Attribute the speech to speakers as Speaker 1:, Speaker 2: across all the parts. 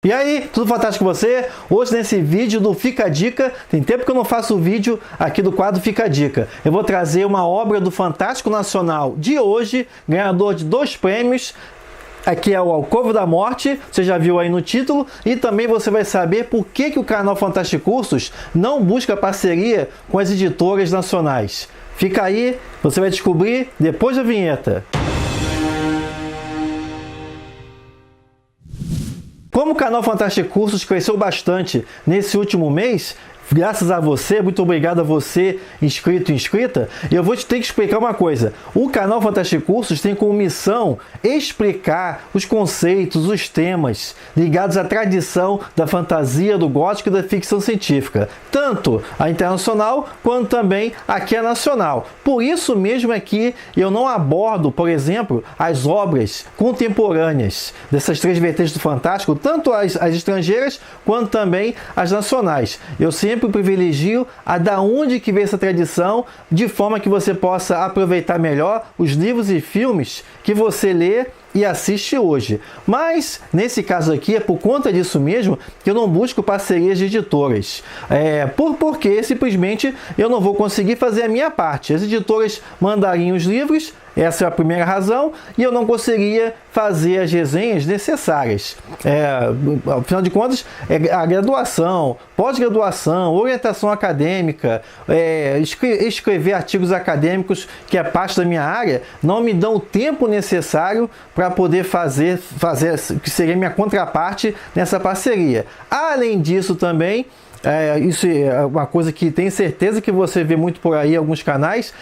Speaker 1: E aí, tudo fantástico com você? Hoje nesse vídeo do Fica a Dica, tem tempo que eu não faço o vídeo aqui do quadro Fica a Dica. Eu vou trazer uma obra do Fantástico Nacional de hoje, ganhador de 2 prêmios. Aqui é o Alcova da Morte, você já viu aí no título, e também você vai saber por que o canal Fantástico Cursos não busca parceria com as editoras nacionais. Fica aí, você vai descobrir depois da vinheta. Como o canal Fantástico Cursos cresceu bastante nesse último mês, graças a você, muito obrigado a você, inscrito e inscrita, eu vou ter que explicar uma coisa. O canal Fantástico Cursos tem como missão explicar os conceitos, os temas ligados à tradição da fantasia, do gótico e da ficção científica, tanto a internacional quanto também aqui a nacional. Por isso mesmo é que eu não abordo, por exemplo, as obras contemporâneas dessas 3 vertentes do Fantástico, tanto as estrangeiras quanto também as nacionais. Eu sempre privilegio a da onde que veio essa tradição, de forma que você possa aproveitar melhor os livros e filmes que você lê e assiste hoje. Mas, nesse caso aqui, é por conta disso mesmo que eu não busco parcerias de editoras. Porque simplesmente eu não vou conseguir fazer a minha parte. As editoras mandariam os livros, essa é a primeira razão, e eu não conseguiria fazer as resenhas necessárias. Afinal de contas, a graduação, pós-graduação, orientação acadêmica, escrever artigos acadêmicos, que é parte da minha área, não me dão o tempo necessário para poder fazer que seria minha contraparte nessa parceria. Além disso também, isso é uma coisa que tenho certeza que você vê muito por aí em alguns canais,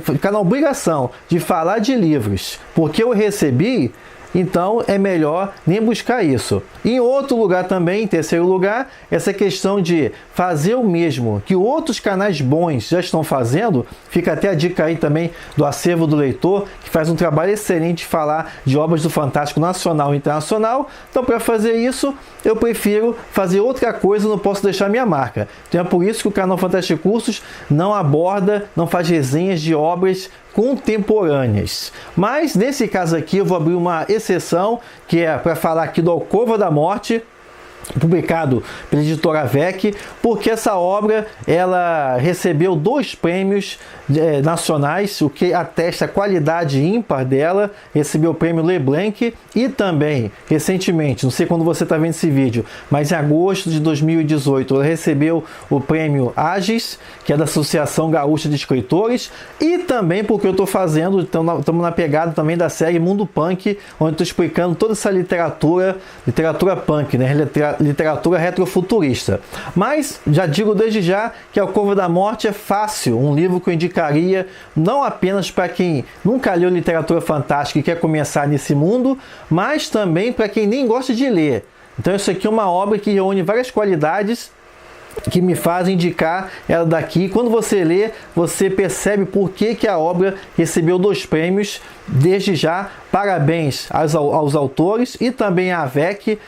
Speaker 1: ficar na obrigação de falar de livros, porque eu recebi, então é melhor nem buscar isso. Em outro lugar também, em terceiro lugar, essa questão de fazer o mesmo que outros canais bons já estão fazendo. Fica até a dica aí também do Acervo do Leitor, que faz um trabalho excelente de falar de obras do Fantástico nacional e internacional. Então, para fazer isso, eu prefiro fazer outra coisa, não posso deixar minha marca. Então é por isso que o canal Fantástico Cursos não aborda, não faz resenhas de obras contemporâneas. Mas nesse caso aqui eu vou abrir uma exceção, que é para falar aqui do Alcova da Morte, publicado pela editora AVEC, porque essa obra ela recebeu 2 prêmios nacionais, o que atesta a qualidade ímpar dela. Recebeu o prêmio Leblanc e também, recentemente, não sei quando você está vendo esse vídeo, mas em agosto de 2018, ela recebeu o prêmio AGES, que é da Associação Gaúcha de Escritores, e também porque eu estou fazendo, estamos na pegada também da série Mundo Punk, onde estou explicando toda essa literatura punk, né? Literatura retrofuturista. Mas já digo desde já que Alcova da Morte é fácil, um livro que eu indicaria não apenas para quem nunca leu literatura fantástica e quer começar nesse mundo, mas também para quem nem gosta de ler. Então isso aqui é uma obra que reúne várias qualidades que me fazem indicar ela daqui. Quando você lê, você percebe por que a obra recebeu 2 prêmios. Desde já, parabéns aos autores e também à AVEC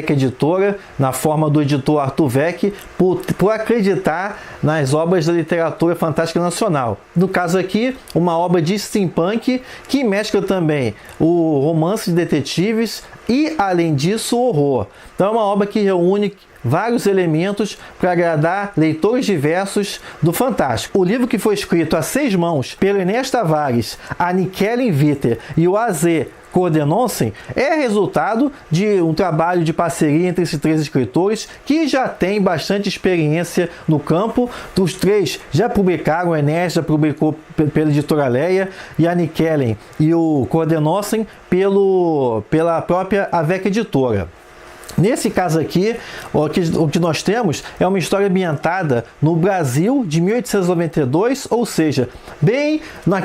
Speaker 1: Editora, na forma do editor Arthur Vec, por acreditar nas obras da literatura fantástica nacional. No caso aqui, uma obra de steampunk que mescla também o romance de detetives e, além disso, o horror. Então é uma obra que reúne vários elementos para agradar leitores diversos do Fantástico. O livro, que foi escrito a 6 mãos pelo Inês Tavares, a Nikellen Viter e o A.Z. Cordenonsen, é resultado de um trabalho de parceria entre esses 3 escritores que já têm bastante experiência no campo. Os 3 já publicaram, o Enes já publicou pela editora Leia, e a Nikellen e o Cordenonsen pela própria AVEC Editora. Nesse caso aqui, o que nós temos é uma história ambientada no Brasil de 1892, ou seja, bem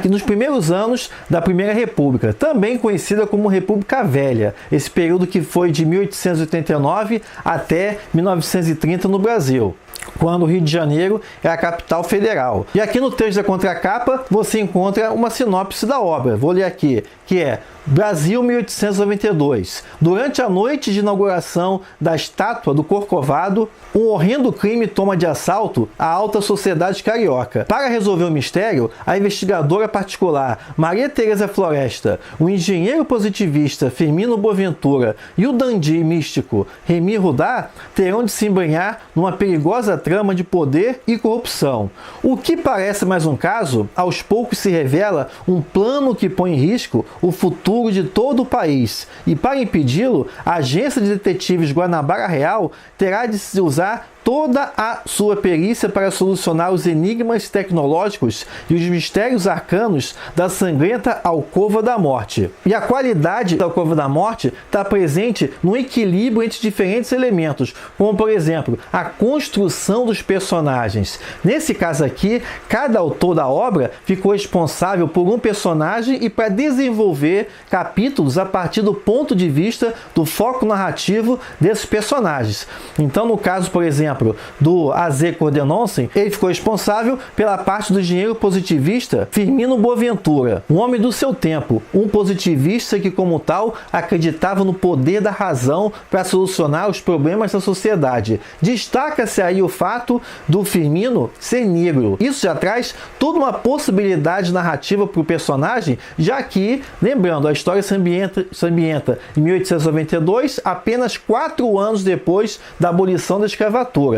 Speaker 1: nos primeiros anos da Primeira República, também conhecida como República Velha, esse período que foi de 1889 até 1930 no Brasil, quando o Rio de Janeiro é a capital federal. E aqui no texto da contracapa você encontra uma sinopse da obra. Vou ler aqui, que é Brasil 1892. Durante a noite de inauguração da estátua do Corcovado, um horrendo crime toma de assalto a alta sociedade carioca. Para resolver o mistério, a investigadora particular Maria Teresa Floresta, o engenheiro positivista Firmino Boaventura e o dandy místico Remy Rudá terão de se embrenhar numa perigosa trama de poder e corrupção. O que parece mais um caso, aos poucos se revela um plano que põe em risco o futuro de todo o país. E para impedi-lo, a agência de detetives Guanabara Real terá de se usar toda a sua perícia para solucionar os enigmas tecnológicos e os mistérios arcanos da sangrenta Alcova da Morte. E a qualidade da Alcova da Morte está presente no equilíbrio entre diferentes elementos, como por exemplo, a construção dos personagens. Nesse caso aqui, cada autor da obra ficou responsável por um personagem e para desenvolver capítulos a partir do ponto de vista do foco narrativo desses personagens. Então, no caso, por exemplo, do A.Z. Cordenonsen, ele ficou responsável pela parte do engenheiro positivista Firmino Boaventura, um homem do seu tempo, um positivista que, como tal, acreditava no poder da razão para solucionar os problemas da sociedade. Destaca-se aí o fato do Firmino ser negro. Isso já traz toda uma possibilidade narrativa para o personagem, já que, lembrando, a história se ambienta em 1892, apenas 4 anos depois da abolição da escravatura.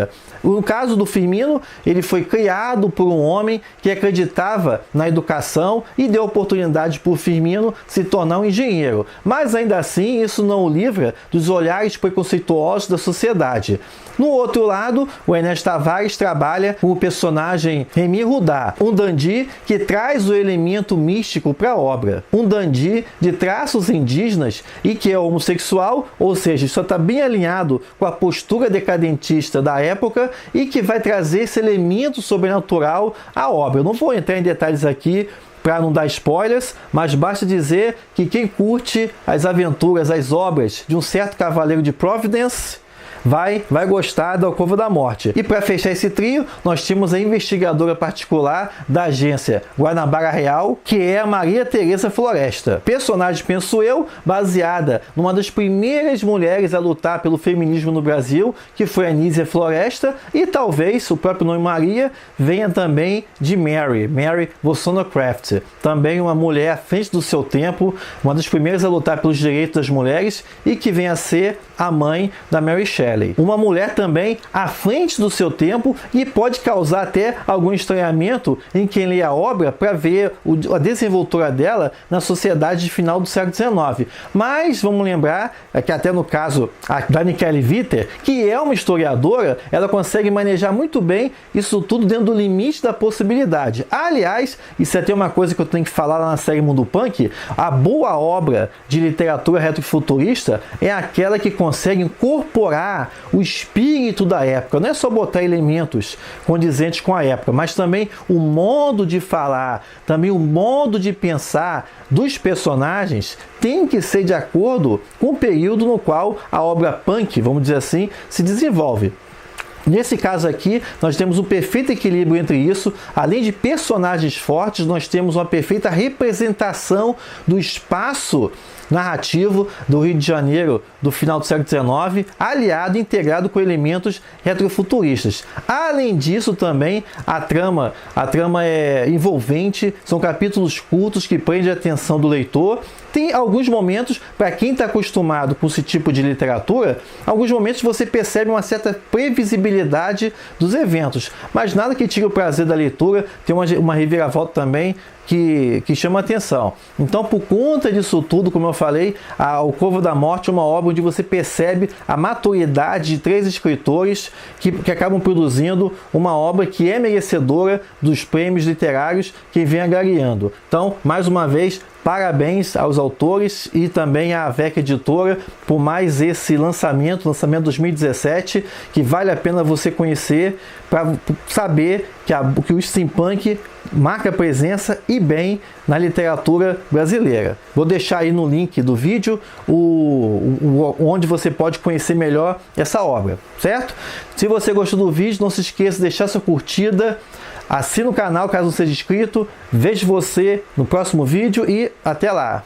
Speaker 1: No caso do Firmino, ele foi criado por um homem que acreditava na educação e deu oportunidade para o Firmino se tornar um engenheiro. Mas ainda assim, isso não o livra dos olhares preconceituosos da sociedade. No outro lado, o Ernesto Tavares trabalha com o personagem Remy Rudá, um dandy que traz o elemento místico para a obra. Um dandy de traços indígenas e que é homossexual, ou seja, isso está bem alinhado com a postura decadentista da época e que vai trazer esse elemento sobrenatural à obra. Eu não vou entrar em detalhes aqui para não dar spoilers, mas basta dizer que quem curte as aventuras, as obras de um certo cavaleiro de Providence vai gostar da Alcova da Morte. E para fechar esse trio, nós temos a investigadora particular da agência Guanabara Real, que é a Maria Teresa Floresta. Personagem, penso eu, baseada numa das primeiras mulheres a lutar pelo feminismo no Brasil, que foi a Anísia Floresta, e talvez o próprio nome Maria venha também de Mary Wollstonecraft. Também uma mulher à frente do seu tempo, uma das primeiras a lutar pelos direitos das mulheres e que vem a ser a mãe da Mary Shelley. Uma mulher também à frente do seu tempo e pode causar até algum estranhamento em quem lê a obra para ver a desenvoltura dela na sociedade de final do século XIX. Mas vamos lembrar que até no caso da Kelly Vitter, que é uma historiadora, ela consegue manejar muito bem isso tudo dentro do limite da possibilidade. Aliás, isso é até uma coisa que eu tenho que falar lá na série Mundo Punk, a boa obra de literatura retrofuturista é aquela que consegue incorporar o espírito da época. Não é só botar elementos condizentes com a época, mas também o modo de falar, também o modo de pensar dos personagens tem que ser de acordo com o período no qual a obra punk, vamos dizer assim, se desenvolve. Nesse caso aqui, nós temos um perfeito equilíbrio entre isso. Além de personagens fortes, nós temos uma perfeita representação do espaço narrativo do Rio de Janeiro do final do século XIX, aliado e integrado com elementos retrofuturistas. Além disso, também a trama é envolvente, são capítulos curtos que prendem a atenção do leitor. Tem alguns momentos, para quem está acostumado com esse tipo de literatura, alguns momentos você percebe uma certa previsibilidade dos eventos, mas nada que tire o prazer da leitura. Tem uma reviravolta também que chama a atenção. Então, por conta disso tudo, como eu falei, a Alcova da Morte é uma obra onde você percebe a maturidade de 3 escritores que acabam produzindo uma obra que é merecedora dos prêmios literários que vem agariando. Então, mais uma vez, parabéns aos autores e também à AVEC Editora por mais esse lançamento 2017, que vale a pena você conhecer para saber que o steampunk marca presença e bem na literatura brasileira. Vou deixar aí no link do vídeo onde você pode conhecer melhor essa obra, certo? Se você gostou do vídeo, não se esqueça de deixar sua curtida, assina o canal caso não seja inscrito, vejo você no próximo vídeo e até lá!